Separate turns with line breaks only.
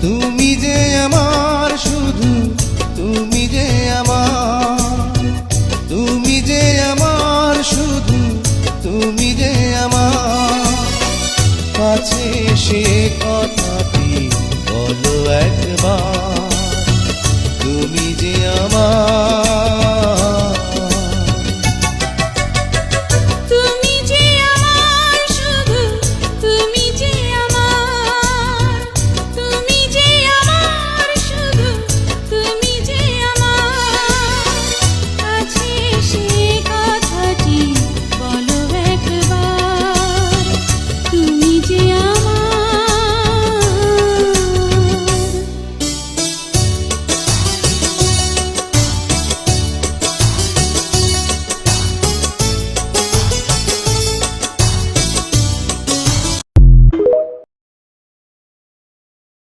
তুমি যে আমার শুধু, তুমি যে আমার, তুমি যে আমার শুধু, তুমি যে আমার। কাছে সে কথাটি বলো একবার, তুমি যে আমার।